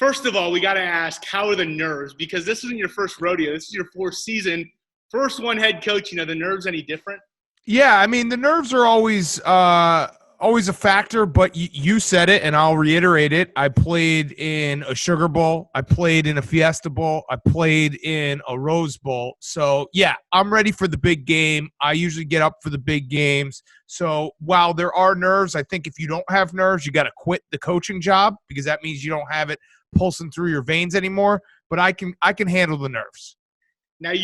First of all, we got to ask, how are the nerves? Because this isn't your first rodeo. This is your fourth season. First one head coach, the nerves any different? Yeah, I mean, the nerves are always a factor, but you said it, and I'll reiterate it. I played in a Sugar Bowl. I played in a Fiesta Bowl. I played in a Rose Bowl. So, yeah, I'm ready for the big game. I usually get up for the big games. So, while there are nerves, I think if you don't have nerves, you got to quit the coaching job because that means you don't have it pulsing through your veins anymore. But I can handle the nerves. Now,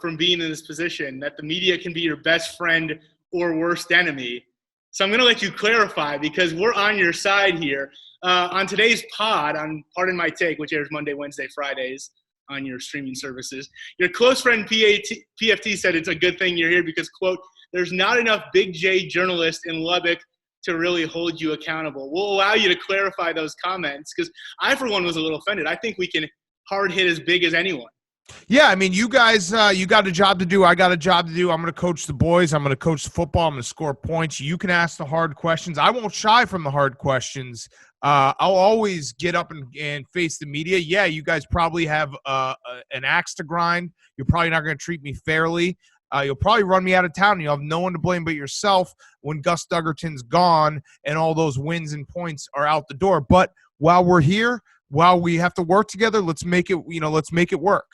from being in this position that the media can be your best friend or worst enemy. So I'm going to let you clarify because we're on your side here. On today's pod, on Pardon My Take, which airs Monday, Wednesday, Fridays on your streaming services, your close friend PFT said it's a good thing you're here because, quote, there's not enough Big J journalists in Lubbock to really hold you accountable. We'll allow you to clarify those comments because I, for one, was a little offended. I think we can hard hit as big as anyone. Yeah, I mean, you guys, you got a job to do. I got a job to do. I'm going to coach the boys. I'm going to coach the football. I'm going to score points. You can ask the hard questions. I won't shy from the hard questions. I'll always get up and face the media. Yeah, you guys probably have an axe to grind. You're probably not going to treat me fairly. You'll probably run me out of town, and you'll have no one to blame but yourself when Gus Duggerton's gone and all those wins and points are out the door. But while we're here, while we have to work together, let's make it work.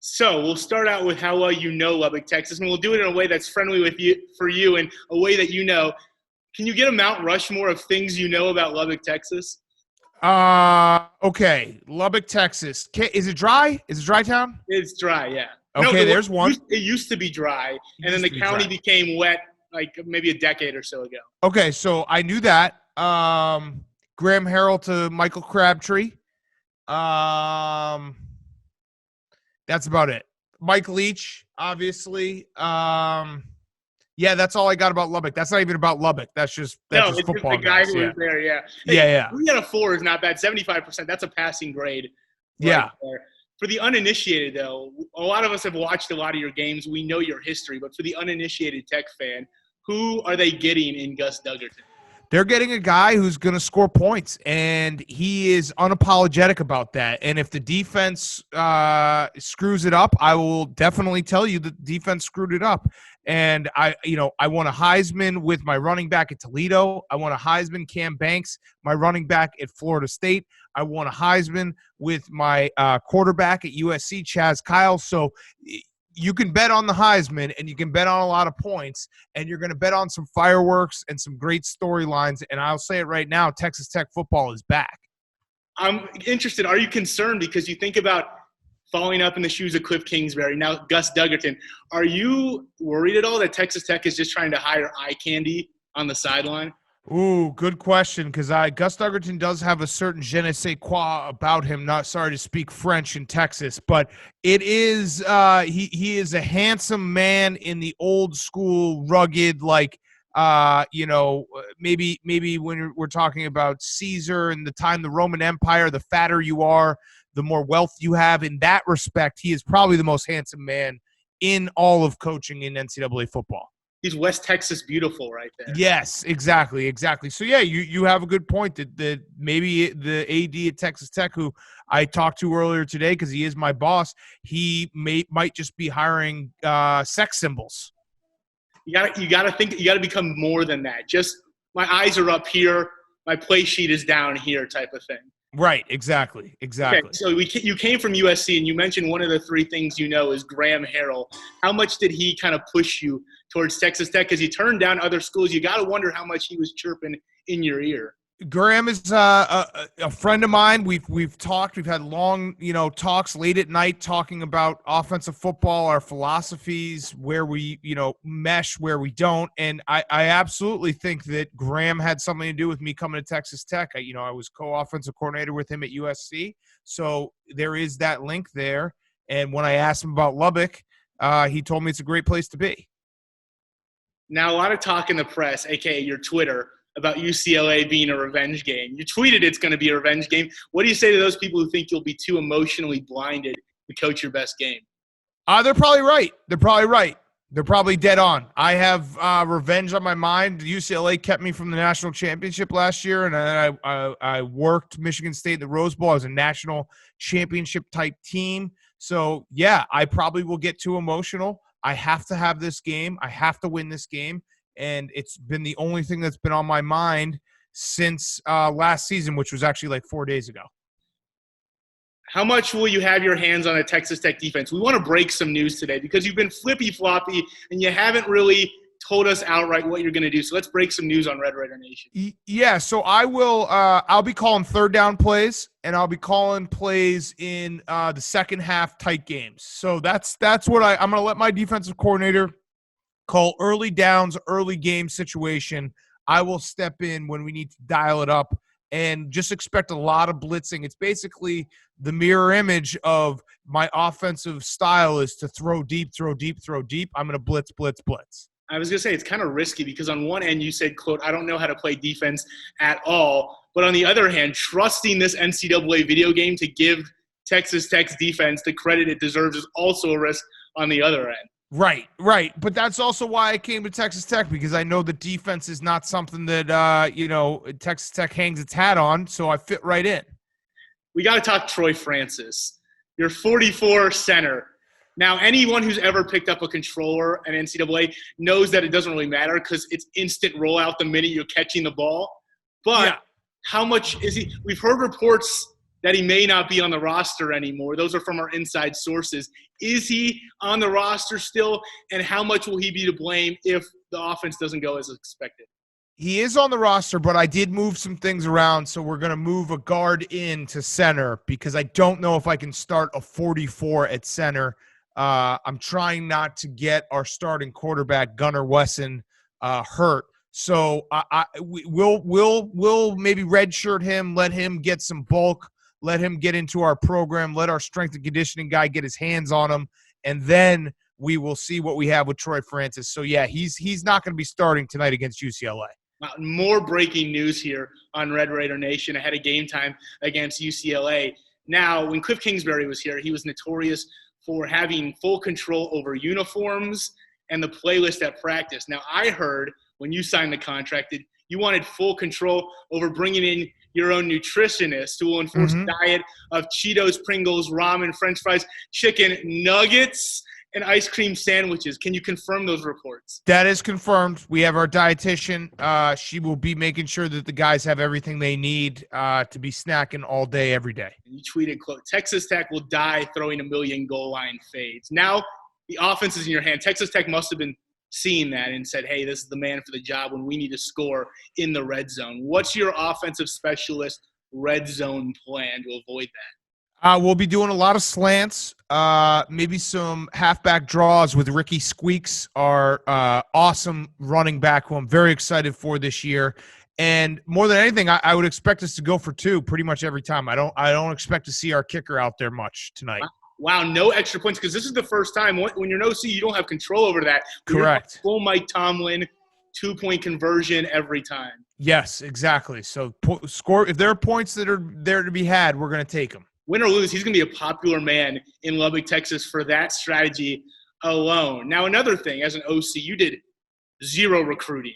So we'll start out with how well you know Lubbock, Texas, and we'll do it in a way that's friendly for you and a way that you know. Can you get a Mount Rushmore of things you know about Lubbock, Texas? Okay. Lubbock, Texas. Is it dry? Is it dry town? It's dry, yeah. Okay, there's one. It used to be dry, and then the county became wet like maybe a decade or so ago. Okay, so I knew that. Graham Harrell to Michael Crabtree. That's about it. Mike Leach, obviously. Yeah, that's all I got about Lubbock. That's not even about Lubbock. That's just it's football. Just the guy who was there, yeah. Hey, yeah. 3 out of 4 is not bad. 75%, that's a passing grade. Yeah. There. For the uninitiated, though, a lot of us have watched a lot of your games. We know your history. But for the uninitiated Tech fan, who are they getting in Gus Duggerton? They're getting a guy who's going to score points, and he is unapologetic about that. And if the defense screws it up, I will definitely tell you the defense screwed it up. And I won a Heisman with my running back at Toledo. I won a Heisman, Cam Banks, my running back at Florida State. I won a Heisman with my quarterback at USC, Chaz Kyle. So you can bet on the Heisman, and you can bet on a lot of points, and you're going to bet on some fireworks and some great storylines. And I'll say it right now, Texas Tech football is back. I'm interested. Are you concerned because you think about falling up in the shoes of Cliff Kingsbury, now Gus Duggerton? Are you worried at all that Texas Tech is just trying to hire eye candy on the sideline? Ooh, good question, because Gus Duggerton does have a certain je ne sais quoi about him. Not sorry to speak French in Texas, but it is he is a handsome man in the old school, rugged, like maybe when we're talking about Caesar and the time the Roman Empire, the fatter you are, the more wealth you have. In that respect, he is probably the most handsome man in all of coaching in NCAA football. He's West Texas beautiful right there. Yes, exactly. So, yeah, you have a good point that maybe the AD at Texas Tech, who I talked to earlier today because he is my boss, he might just be hiring sex symbols. You gotta think. You gotta become more than that. Just my eyes are up here, my play sheet is down here type of thing. Right, exactly. Okay, so you came from USC, and you mentioned one of the 3 things you know is Graham Harrell. How much did he kind of push you towards Texas Tech? Because you turned down other schools. You got to wonder how much he was chirping in your ear. Graham is a friend of mine. We've talked. We've had long, talks late at night talking about offensive football, our philosophies, where we, mesh, where we don't. And I absolutely think that Graham had something to do with me coming to Texas Tech. I was co-offensive coordinator with him at USC. So there is that link there. And when I asked him about Lubbock, he told me it's a great place to be. Now, a lot of talk in the press, a.k.a. your Twitter, about UCLA being a revenge game. You tweeted it's going to be a revenge game. What do you say to those people who think you'll be too emotionally blinded to coach your best game? They're probably right. They're probably dead on. I have revenge on my mind. UCLA kept me from the national championship last year, and I worked Michigan State in the Rose Bowl. I was a national championship type team. So, yeah, I probably will get too emotional. I have to have this game. I have to win this game. And it's been the only thing that's been on my mind since last season, which was actually like 4 days ago. How much will you have your hands on a Texas Tech defense? We want to break some news today because you've been flippy-floppy and you haven't really told us outright what you're going to do. So let's break some news on Red Raider Nation. Yeah, so I will I'll be calling third down plays, and I'll be calling plays in the second half tight games. So that's what I'm going to let my defensive coordinator call early downs, early game situation. I will step in when we need to dial it up. And just expect a lot of blitzing. It's basically the mirror image of my offensive style is to throw deep, throw deep, throw deep. I'm going to blitz, blitz, blitz. I was going to say it's kind of risky because on one end you said, quote, I don't know how to play defense at all. But on the other hand, trusting this NCAA video game to give Texas Tech's defense the credit it deserves is also a risk on the other end. Right. But that's also why I came to Texas Tech, because I know the defense is not something that, Texas Tech hangs its hat on, so I fit right in. We got to talk Troy Francis, your 44 center. Now, anyone who's ever picked up a controller at NCAA knows that it doesn't really matter because it's instant rollout the minute you're catching the ball. But How much is he? We've heard reports that he may not be on the roster anymore. Those are from our inside sources. Is he on the roster still, and how much will he be to blame if the offense doesn't go as expected? He is on the roster, but I did move some things around, so we're going to move a guard in to center because I don't know if I can start a 44 at center. I'm trying not to get our starting quarterback, Gunnar Wesson, hurt. So we'll maybe redshirt him, let him get some bulk, let him get into our program, let our strength and conditioning guy get his hands on him, and then we will see what we have with Troy Francis. So, yeah, he's not going to be starting tonight against UCLA. More breaking news here on Red Raider Nation ahead of game time against UCLA. Now, when Cliff Kingsbury was here, he was notorious for having full control over uniforms and the playlist at practice. Now, I heard when you signed the contract that you wanted full control over bringing in your own nutritionist who will enforce a diet of Cheetos, Pringles, ramen, French fries, chicken nuggets, and ice cream sandwiches. Can you confirm those reports? That is confirmed. We have our dietitian. She will be making sure that the guys have everything they need to be snacking all day, every day. And you tweeted, quote, Texas Tech will die throwing a million goal line fades. Now the offense is in your hand. Texas Tech must have been seeing that and said, hey, this is the man for the job when we need to score in the red zone. What's your offensive specialist red zone plan to avoid that? We'll be doing a lot of slants, maybe some halfback draws with Ricky Squeaks, our awesome running back who I'm very excited for this year. And more than anything, I would expect us to go for two pretty much every time. I don't expect to see our kicker out there much tonight. Wow, no extra points, because this is the first time when you're an OC, you don't have control over that. Correct. Full Mike Tomlin, 2-point conversion every time. Yes, exactly. So score. If there are points that are there to be had, we're going to take them. Win or lose, he's going to be a popular man in Lubbock, Texas for that strategy alone. Now, another thing, as an OC, you did zero recruiting.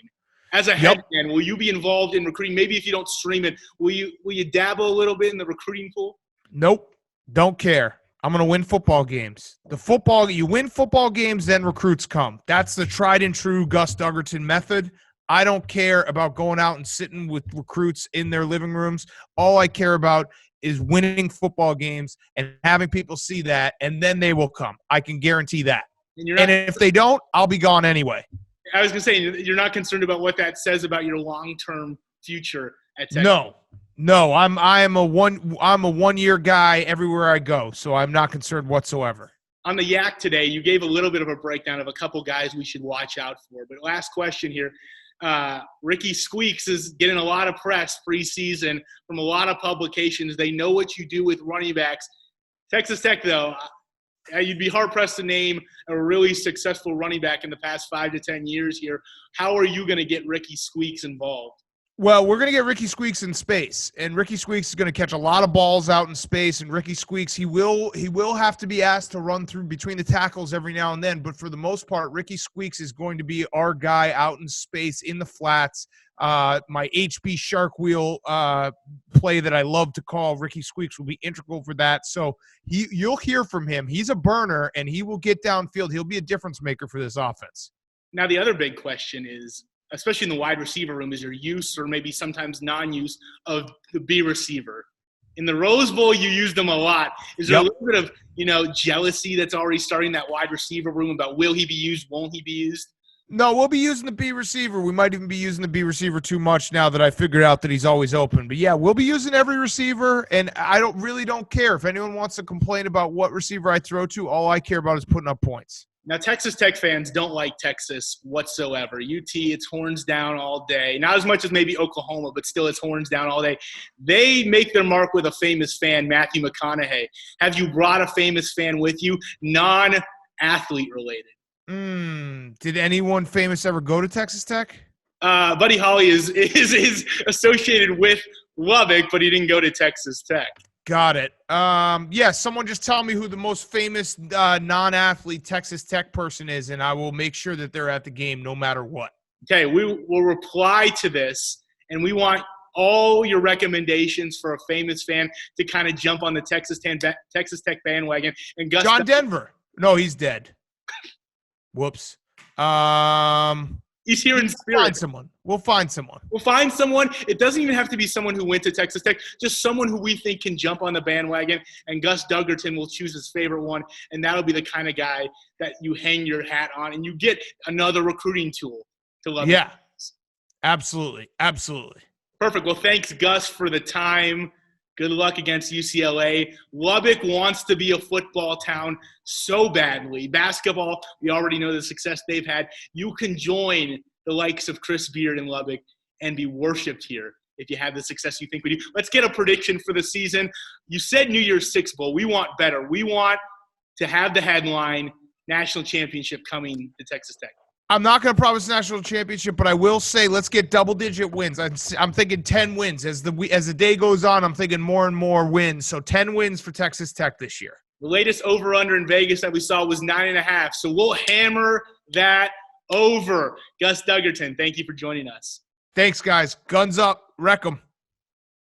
As a head man, will you be involved in recruiting? Maybe if you don't stream it, will you dabble a little bit in the recruiting pool? Nope. Don't care. I'm going to win football games. You win football games, then recruits come. That's the tried and true Gus Duggerton method. I don't care about going out and sitting with recruits in their living rooms. All I care about is winning football games and having people see that, and then they will come. I can guarantee that. And if they don't, I'll be gone anyway. I was going to say, you're not concerned about what that says about your long-term future at Texas. No, I'm a 1 year guy everywhere I go, so I'm not concerned whatsoever. On the Yak today, you gave a little bit of a breakdown of a couple guys we should watch out for. But last question here. Ricky Squeaks is getting a lot of press preseason from a lot of publications. They know what you do with running backs. Texas Tech, though, you'd be hard-pressed to name a really successful running back in the past 5 to 10 years here. How are you going to get Ricky Squeaks involved? Well, we're going to get Ricky Squeaks in space, and Ricky Squeaks is going to catch a lot of balls out in space, and Ricky Squeaks, he will have to be asked to run through between the tackles every now and then, but for the most part, Ricky Squeaks is going to be our guy out in space in the flats. My HB Shark Wheel play that I love to call, Ricky Squeaks will be integral for that, so you'll hear from him. He's a burner, and he will get downfield. He'll be a difference maker for this offense. Now, the other big question is, especially in the wide receiver room, is your use or maybe sometimes non-use of the B receiver. In the Rose Bowl, you use them a lot. Is there a little bit of, jealousy that's already starting that wide receiver room about will he be used, won't he be used? No, we'll be using the B receiver. We might even be using the B receiver too much now that I figured out that he's always open. But, yeah, we'll be using every receiver, and I don't care. If anyone wants to complain about what receiver I throw to, all I care about is putting up points. Now, Texas Tech fans don't like Texas whatsoever. UT, it's horns down all day. Not as much as maybe Oklahoma, but still it's horns down all day. They make their mark with a famous fan, Matthew McConaughey. Have you brought a famous fan with you, non-athlete related? Did anyone famous ever go to Texas Tech? Buddy Holly is associated with Lubbock, but he didn't go to Texas Tech. Got it. Someone just tell me who the most famous non-athlete Texas Tech person is, and I will make sure that they're at the game no matter what. Okay, we will reply to this, and we want all your recommendations for a famous fan to kind of jump on the Texas Tech bandwagon. And Gus John Denver. No, he's dead. Whoops. He's here in spirit. We'll find someone. It doesn't even have to be someone who went to Texas Tech, just someone who we think can jump on the bandwagon, and Gus Duggerton will choose his favorite one, and that'll be the kind of guy that you hang your hat on, and you get another recruiting tool to love. Yeah, absolutely. Perfect. Well, thanks, Gus, for the time. Good luck against UCLA. Lubbock wants to be a football town so badly. Basketball, we already know the success they've had. You can join the likes of Chris Beard in Lubbock and be worshipped here if you have the success you think we do. Let's get a prediction for the season. You said New Year's Six Bowl. We want better. We want to have the headline, National Championship coming to Texas Tech. I'm not going to promise national championship, but I will say let's get double-digit wins. I'm thinking 10 wins. As the day goes on, I'm thinking more and more wins. So 10 wins for Texas Tech this year. The latest over-under in Vegas that we saw was 9.5. So we'll hammer that over. Gus Duggerton, thank you for joining us. Thanks, guys. Guns up. Wreck 'em.